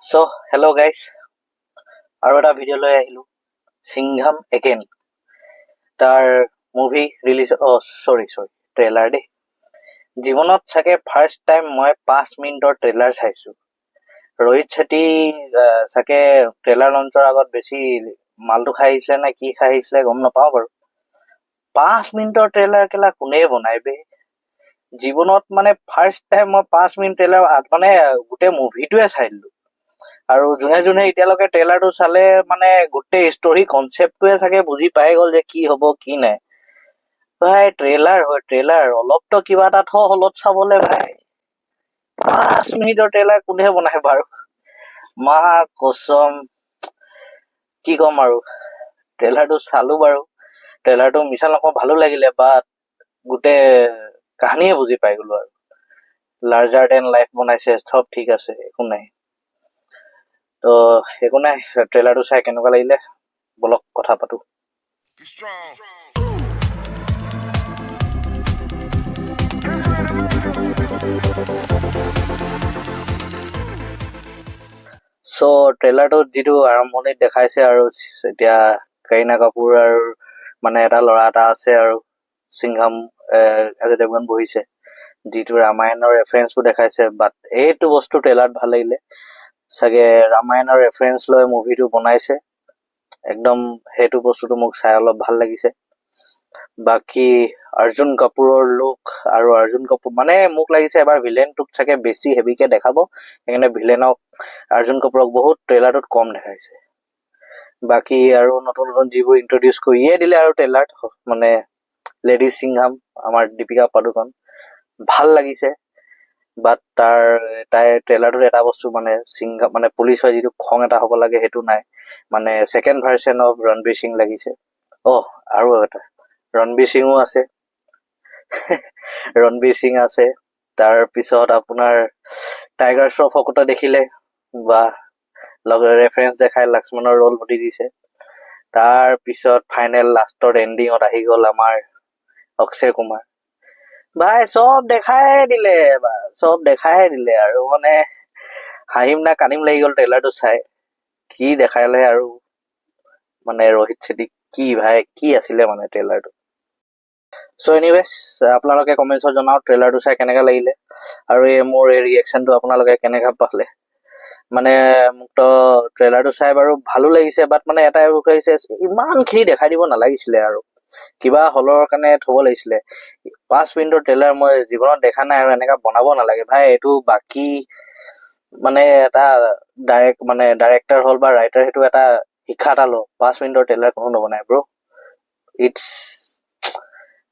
So, hello guys, আৰু এটা video' লৈ আহিলো সিংঘাম এগেইন তাৰ মুভি ৰিলিজ সৰি ট্ৰেইলাৰ দেই জীৱনত চাগে ফাৰ্ষ্ট টাইম মই 5 মিনিটৰ ট্ৰেইলাৰ চাইছো ৰোহিত শেট্টি চাগে ট্ৰেইলাৰ লঞ্চৰ আগত বেছি মালটো খাই আহিছিলে নে কি খাই আহিছিলে গম নাপাওঁ বাৰু 5 মিনিটৰ ট্ৰেইলাৰ কেলা কোনে বনাই বে জীৱনত মানে ফাৰ্ষ্ট টাইম মই 5 মিনিট ট্ৰেইলাৰ মানে গোটেই মুভিটোৱে চাই দিলো আৰু যোনে যোনে এতিয়ালৈকে ট্ৰেইলাৰটো চালে মানে গোটেই ষ্টৰী কনচেপ্টটোৱে চাগে বুজি পাই গ'ল যে কি হ'ব কি নাই ভাই ট্ৰেইলাৰ হয় ট্ৰেইলাৰ অলপতো কিবা এটা থ হলত চাবলে ভাই 5 মিনিটৰ ট্ৰেইলাৰ কোনে বনাই বাৰু মা কসম কি কম আৰু ট্ৰেইলাৰটো চালো বাৰু ট্ৰেইলাৰটো মিছা নকওঁ ভালো লাগিলে বাট গোটেই কাহিনীয়ে বুজি পাই গলো আৰু লাৰ্জাৰ দেন লাইফ বনাইছে চব ঠিক আছে একো নাই তো একো নাই ট্ৰেইলাৰটো চাই কেনেকুৱা লাগিলে বলক কথা পাতো সো ট্ৰেইলাৰটোত যিটো আৰম্ভণিত দেখাইছে আৰু এতিয়া কাৰিনা কাপুৰ আৰু মানে এটা ল'ৰা এটা আছে আৰু সিংঘাম অজয় দেৱগন বহিছে যিটো ৰামায়ণৰ ৰেফাৰেঞ্চবোৰ দেখাইছে বাট এইটো বস্তু ট্ৰেইলাৰত ভাল লাগিলে চাগে ৰামায়ণৰ ৰেফাৰেঞ্চ লৈ মুভিটো বনাইছে একদম সেইটো বস্তুটো মোক চাই অলপ ভাল লাগিছে বাকি অৰ্জুন কাপুৰৰ লুক আৰু অৰ্জুন কাপুৰ মানে মোক লাগিছে এবাৰ ভিলেনটোক চাগে বেছি হেভিকে দেখাব সেইকাৰণে ভিলেনক অৰ্জুন কাপুৰক বহুত ট্ৰেইলাৰটোত কম দেখাইছে বাকি আৰু নতুন নতুন যিবোৰ ইন্ট্ৰডিউচ কৰিয়ে দিলে আৰু ট্ৰেইলাৰত মানে লেডি সিংঘাম আমাৰ দীপিকা পাডুকন ভাল লাগিছে বাট তাই ট্ৰেইলাৰটোত এটা বস্তু মানে সিংঘাম মানে পুলিচ হয় যিটো খং এটা হ'ব লাগে সেইটো নাই মানে second version of Ranveer Singh লাগিছে আৰু এটা ৰণবীৰ সিঙো আছে ৰণবীৰ সিং আছে তাৰ পিছত আপোনাৰ টাইগাৰ শ্ৰফকতো দেখিলে বা লগৰ ৰেফাৰেঞ্চ দেখাই লক্ষ্মণৰ ৰোল দি দিছে তাৰ পিছত ফাইনেল লাষ্টৰ এণ্ডিঙত আহি গ'ল আমাৰ অক্ষয় কুমাৰ ভাই চব দেখাই দিলে আৰু মানে হাঁহিম না কানিম লাগি গ'ল ট্ৰেইলাৰটো চাই কি দেখালে আৰু মানে ৰোহিত শেট্টি কি ভাই কি আছিলে মানে ট্ৰেইলাৰটো সো এনিৱেজ আপোনালোকে কমেন্টছত জনাওক ট্ৰেইলাৰটো চাই কেনেকা লাগিলে আৰু মোৰ এই ৰিয়েকশ্যনটো আপোনালোকে কেনেকা পালে মানে মোকতো ট্ৰেইলাৰটো চাই বাৰু ভালো লাগিছে বাট মানে এটাই দুখ লাগিছে ইমানখিনি দেখাই দিব নালাগিছিলে আৰু কিবা হলৰ কাৰণে থব লাগিছিলে 5 মিনিটৰ ট্ৰেইলাৰ মই জীৱনত দেখা নাই আৰু এনেকা বনাব নালাগে ভাই এইটো বাকী মানে এটা ডাইৰেক্টৰ হল বা ৰাইটাৰ সেইটো এটা শিক্ষা এটা ল 5 মিনিটৰ ট্ৰেইলাৰ কোনো নবনাই ব্ৰ ইটছ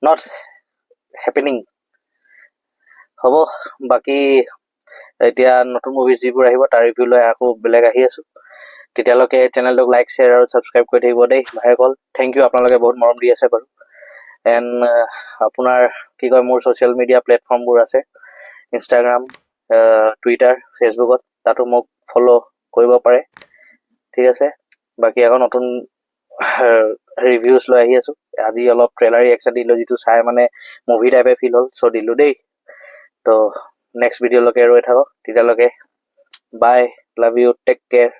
নট হেপেনিং হ'ব বাকী এতিয়া নতুন মুভি যিবোৰ আহিব তাৰ ৰিভিউ লৈ আকৌ বেলেগ আহি আছো তেতিয়ালৈকে চেনেলটোক লাইক শ্বেয়াৰ আৰু ছাবস্ক্ৰাইব কৰি থাকিব দেই ভাইসকল থেংক ইউ আপোনালোকে বহুত মৰম দি আছে বাৰু এণ্ড আপোনাৰ কি কয় মোৰ ছ'চিয়েল মিডিয়া প্লেটফৰ্মবোৰ আছে ইনষ্টাগ্ৰাম টুইটাৰ ফেচবুকত তাতো মোক ফ'ল' কৰিব পাৰে ঠিক আছে বাকী আকৌ নতুন ৰিভিউজ লৈ আহি আছো আজি অলপ ট্ৰেইলাৰ ৰিয়েকশ্যন দিলো যিটো চাই মানে মুভি টাইপে ফিল হ'ল চ' দিলো দেই তো নেক্সট ভিডিঅ'লৈকে ৰৈ থাকক তেতিয়ালৈকে bye love you take care